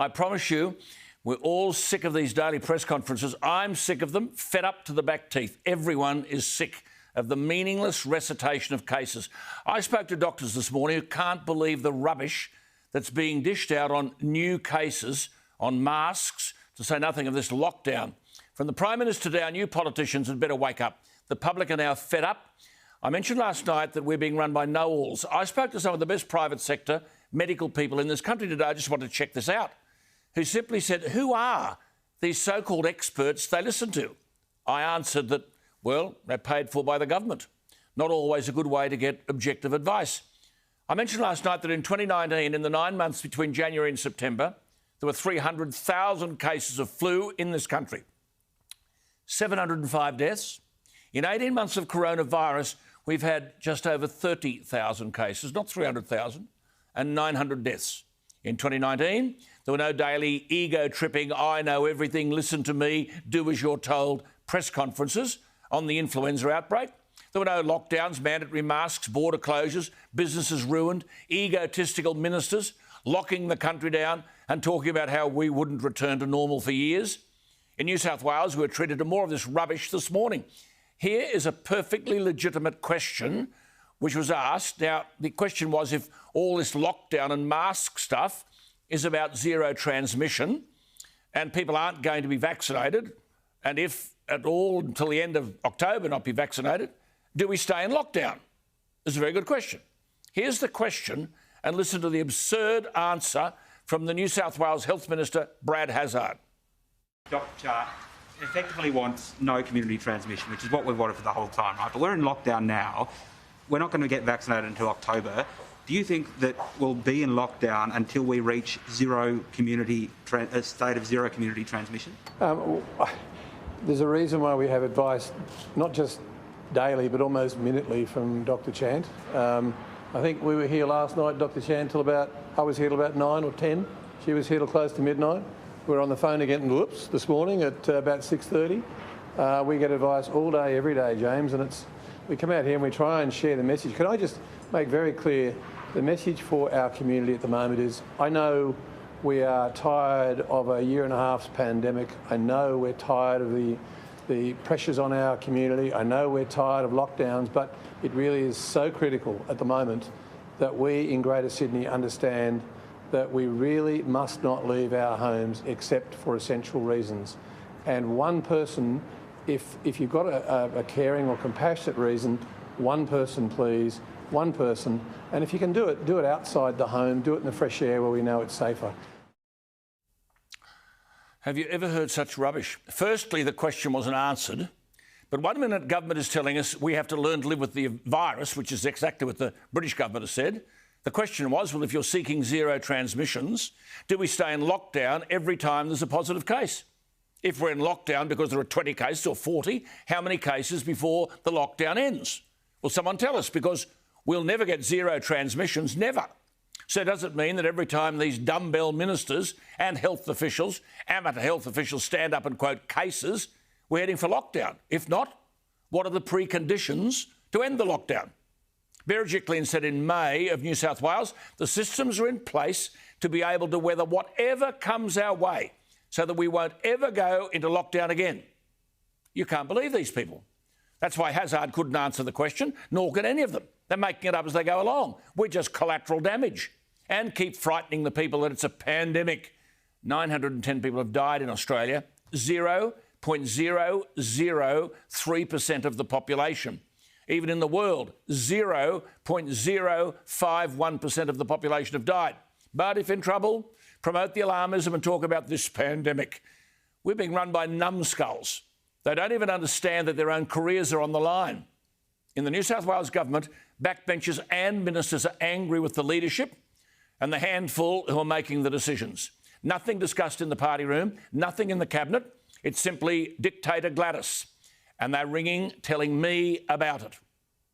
I promise you, we're all sick of these daily press conferences. I'm sick of them, fed up to the back teeth. Everyone is sick of the meaningless recitation of cases. I spoke to doctors this morning who can't believe the rubbish that's being dished out on new cases, on masks, to say nothing of this lockdown. From the Prime Minister down, you politicians had better wake up. The public are now fed up. I mentioned last night that we're being run by know-alls. I spoke to some of the best private sector medical people in this country today. I just want to check this out, who simply said, who are these so-called experts they listen to? I answered that, well, they're paid for by the government. Not always a good way to get objective advice. I mentioned last night that in 2019, in the 9 months between January and September, there were 300,000 cases of flu in this country. 705 deaths. In 18 months of coronavirus, we've had just over 30,000 cases, not 300,000, and 900 deaths. In 2019, there were no daily ego-tripping, I know everything, listen to me, do as you're told press conferences on the influenza outbreak. There were no lockdowns, mandatory masks, border closures, businesses ruined, egotistical ministers locking the country down and talking about how we wouldn't return to normal for years. In New South Wales, we were treated to more of this rubbish this morning. Here is a perfectly legitimate question which was asked. Now, the question was if all this lockdown and mask stuff is about zero transmission and people aren't going to be vaccinated, and if at all until the end of October not be vaccinated, do we stay in lockdown? It's a very good question. Here's the question, and listen to the absurd answer from the New South Wales Health Minister, Brad Hazzard. Dr. effectively wants no community transmission, which is what we've wanted for the whole time, right? But we're in lockdown now. We're not going to get vaccinated until October. Do you think that we'll be in lockdown until we reach a state of zero community transmission? There's a reason why we have advice, not just daily, but almost minutely from Dr. Chant. I think we were here last night, Dr. Chant, I was here till about 9 or 10. She was here till close to midnight. We were on the phone again, this morning at about 6:30. We get advice all day, every day, James, and we come out here and we try and share the message. Can I just make very clear, the message for our community at the moment is, I know we are tired of a year and a half's pandemic. I know we're tired of the pressures on our community. I know we're tired of lockdowns, but it really is so critical at the moment that we in Greater Sydney understand that we really must not leave our homes except for essential reasons. And one person, if you've got a caring or compassionate reason, one person please, one person. And if you can do it outside the home, do it in the fresh air where we know it's safer. Have you ever heard such rubbish? Firstly, the question wasn't answered. But 1 minute government is telling us we have to learn to live with the virus, which is exactly what the British government has said. The question was, well, if you're seeking zero transmissions, do we stay in lockdown every time there's a positive case? If we're in lockdown because there are 20 cases or 40, how many cases before the lockdown ends? Well, someone tell us, because we'll never get zero transmissions, never. So does it mean that every time these dumbbell ministers and health officials, amateur health officials, stand up and quote cases, we're heading for lockdown? If not, what are the preconditions to end the lockdown? Berejiklian said in May of New South Wales, the systems are in place to be able to weather whatever comes our way so that we won't ever go into lockdown again. You can't believe these people. That's why Hazzard couldn't answer the question, nor can any of them. They're making it up as they go along. We're just collateral damage. And keep frightening the people that it's a pandemic. 910 people have died in Australia, 0.003% of the population. Even in the world, 0.051% of the population have died. But if in trouble, promote the alarmism and talk about this pandemic. We're being run by numbskulls. They don't even understand that their own careers are on the line. In the New South Wales government, backbenchers and ministers are angry with the leadership and the handful who are making the decisions. Nothing discussed in the party room, nothing in the cabinet. It's simply dictator Gladys. And they're ringing, telling me about it.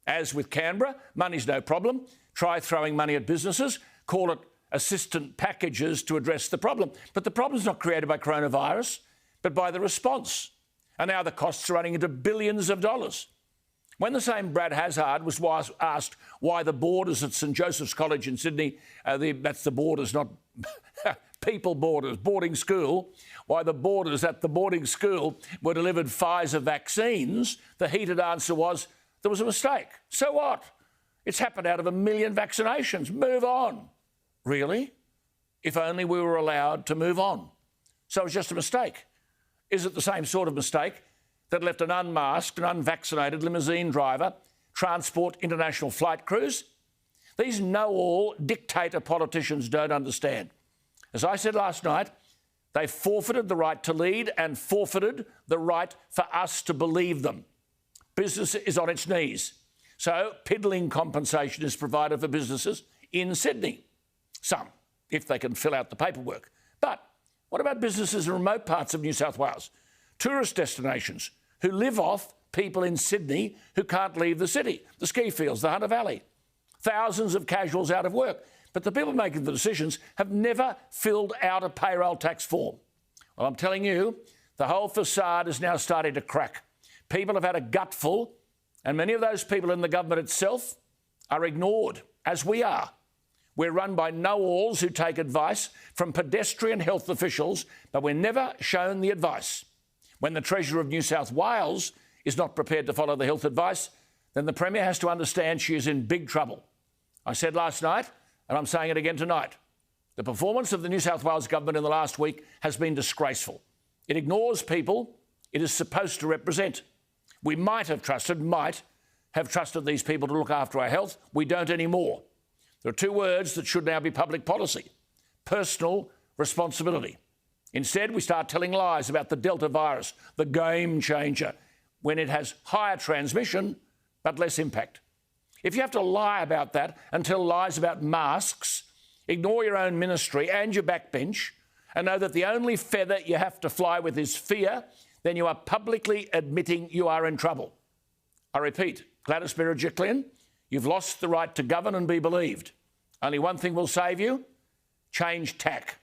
As with Canberra, money's no problem. Try throwing money at businesses. Call it assistant packages to address the problem. But the problem's not created by coronavirus, but by the response. And now the costs are running into billions of dollars. When the same Brad Hazzard was asked why the borders at St Joseph's College in Sydney, that's the borders, not people boarding school, why the boarders at the boarding school were delivered Pfizer vaccines, the heated answer was there was a mistake. So what? It's happened out of 1 million vaccinations. Move on. Really? If only we were allowed to move on. So it's just a mistake. Is it the same sort of mistake that left an unmasked and unvaccinated limousine driver transport international flight crews? These know-all dictator politicians don't understand. As I said last night, they forfeited the right to lead and forfeited the right for us to believe them. Business is on its knees. So piddling compensation is provided for businesses in Sydney. Some, if they can fill out the paperwork. But what about businesses in remote parts of New South Wales? Tourist destinations who live off people in Sydney who can't leave the city. The ski fields, the Hunter Valley. Thousands of casuals out of work. But the people making the decisions have never filled out a payroll tax form. Well, I'm telling you, the whole facade is now starting to crack. People have had a gutful, and many of those people in the government itself are ignored, as we are. We're run by know-alls who take advice from pedestrian health officials, but we're never shown the advice. When the Treasurer of New South Wales is not prepared to follow the health advice, then the Premier has to understand she is in big trouble. I said last night, and I'm saying it again tonight, the performance of the New South Wales government in the last week has been disgraceful. It ignores people it is supposed to represent. We might have trusted these people to look after our health. We don't anymore. There are two words that should now be public policy: personal responsibility. Instead, we start telling lies about the Delta virus, the game changer, when it has higher transmission but less impact. If you have to lie about that and tell lies about masks, ignore your own ministry and your backbench, and know that the only feather you have to fly with is fear, then you are publicly admitting you are in trouble. I repeat, Gladys Berejiklian, you've lost the right to govern and be believed. Only one thing will save you: change tack.